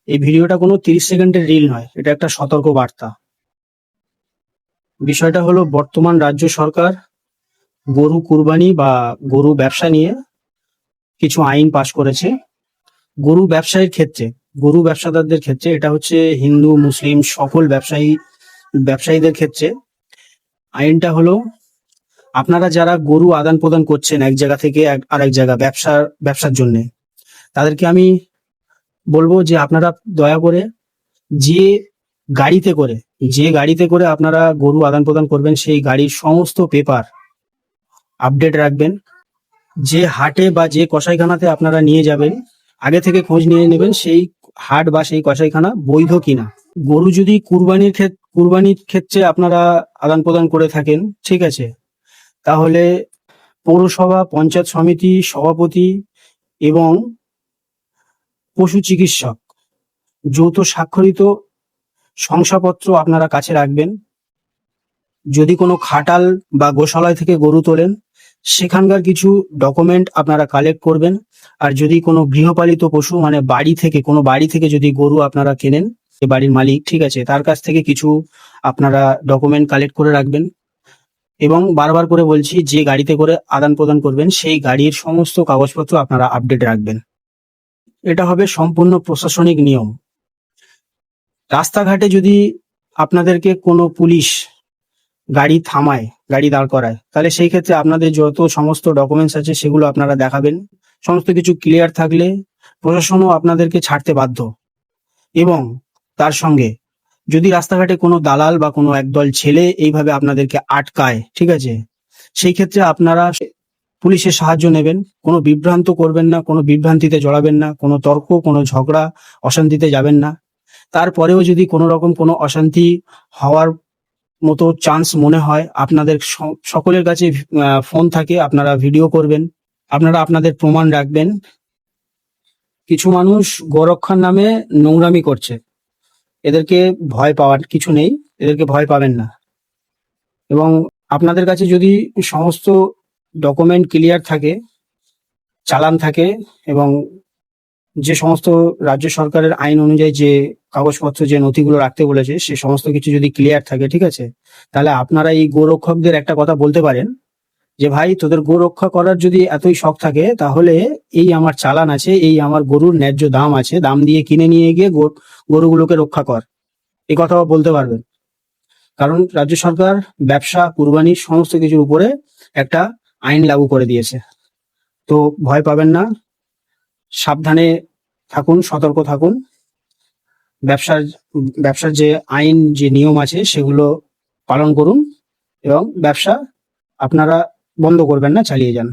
এই ভিডিওটা কোনো 30 সেকেন্ডের রিল নয়, এটা একটা সতর্ক বার্তা। বিষয়টা হলো, বর্তমান রাজ্য সরকার গরু কুরবানি বা গরু ব্যবসা নিয়ে কিছু আইন পাশ করেছে। গরু ব্যবসায়ীর ক্ষেত্রে, গরু ব্যবসাদারদের ক্ষেত্রে, এটা হচ্ছে হিন্দু মুসলিম সকল ব্যবসায়ীদের ক্ষেত্রে। আইনটা হলো, আপনারা যারা গরু আদান প্রদান করছেন এক জায়গা থেকে আরেক জায়গা ব্যবসার জন্য, তাদেরকে আমি বলবো যে আপনারা দয়া করে যে গাড়িতে করে আপনারা গরু আদান প্রদান করবেন, সেই গাড়ির সমস্ত পেপার আপডেট রাখবেন। যে হাটে বা যে কসাইখানাতে আপনারা নিয়ে যাবেন, আগে থেকে খোঁজ নিয়ে নেবেন সেই হাট বা সেই কসাইখানা বৈধ কিনা। গরু যদি কুরবানির ক্ষেত্রে আপনারা আদান প্রদান করে থাকেন, ঠিক আছে, তাহলে পৌরসভা, পঞ্চায়েত সমিতি সভাপতি এবং পশু চিকিৎসক যৌথ স্বাক্ষরিত শংসাপত্র আপনারা কাছে রাখবেন। যদি কোনো খাটাল বা গোশালায় থেকে গরু তোলেন, সেখানকার কিছু ডকুমেন্ট আপনারা কালেক্ট করবেন। আর যদি কোনো গৃহপালিত পশু, মানে কোনো বাড়ি থেকে যদি গরু আপনারা কেনেন, সে বাড়ির মালিক, ঠিক আছে, তার কাছ থেকে কিছু আপনারা ডকুমেন্ট কালেক্ট করে রাখবেন। এবং বারবার করে বলছি, যে গাড়িতে করে আদান প্রদান করবেন সেই গাড়ির সমস্ত কাগজপত্র আপনারা আপডেট রাখবেন। এটা হবে সম্পূর্ণ প্রশাসনিক নিয়ম। রাস্তাঘাটে যদি আপনাদেরকে কোনো পুলিশ গাড়ি থামায়, গাড়ি দাঁড় করায়, তাহলে সেই ক্ষেত্রে আপনাদের যত সমস্ত ডকুমেন্টস আছে সেগুলো আপনারা দেখাবেন। সমস্ত কিছু ক্লিয়ার থাকলে প্রশাসনও আপনাদেরকে ছাড়তে বাধ্য। এবং তার সঙ্গে যদি রাস্তাঘাটে কোনো দালাল বা কোনো একদল ছেলে এইভাবে আপনাদেরকে আটকায়, ঠিক আছে, সেই ক্ষেত্রে আপনারা পুলিশের সাহায্য নেবেন। কোনো বিভ্রান্ত করবেন না, কোনো বিভ্রান্তিতে জড়াবেন না, কোনো তর্ক, কোনো ঝগড়া, অশান্তিতে যাবেন না। তারপরেও যদি কোনো রকম কোনো অশান্তি হওয়ার মতো চান্স মনে হয়, আপনাদের সকলের কাছে ফোন থাকে, আপনারা ভিডিও করবেন, আপনারা আপনাদের প্রমাণ রাখবেন। কিছু মানুষ গোরক্ষার নামে নোংরামি করছে, এদেরকে ভয় পাওয়ার কিছু নেই, এদেরকে ভয় পাবেন না। এবং আপনাদের কাছে যদি সমস্ত ডকুমেন্ট ক্লিয়ার থাকে, চালান থাকে, এবং যে সমস্ত রাজ্য সরকারের আইন অনুযায়ী যে কাগজপত্র, যে নথিগুলো রাখতে বলেছে, সে সমস্ত কিছু যদি ক্লিয়ার থাকে, ঠিক আছে, তাহলে আপনারা এই গোরক্ষকদের একটা কথা বলতে পারেন যে, ভাই, তোদের গো রক্ষা করার যদি এতই শখ থাকে, তাহলে এই আমার চালান আছে, এই আমার গরুর ন্যায্য দাম আছে, দাম দিয়ে কিনে নিয়ে গিয়ে গরুগুলোকে রক্ষা কর। এই কথাও বলতে পারবেন। কারণ রাজ্য সরকার ব্যবসা, কুরবানির সমস্ত কিছুর উপরে একটা আইন লাগু করে দিয়েছে। তো ভয় পাবেন না, সাবধানে থাকুন, সতর্ক থাকুন। ব্যবসার যে আইন, যে নিয়ম আছে, সেগুলো পালন করুন এবং ব্যবসা আপনারা বন্ধ করবেন না, চালিয়ে যান।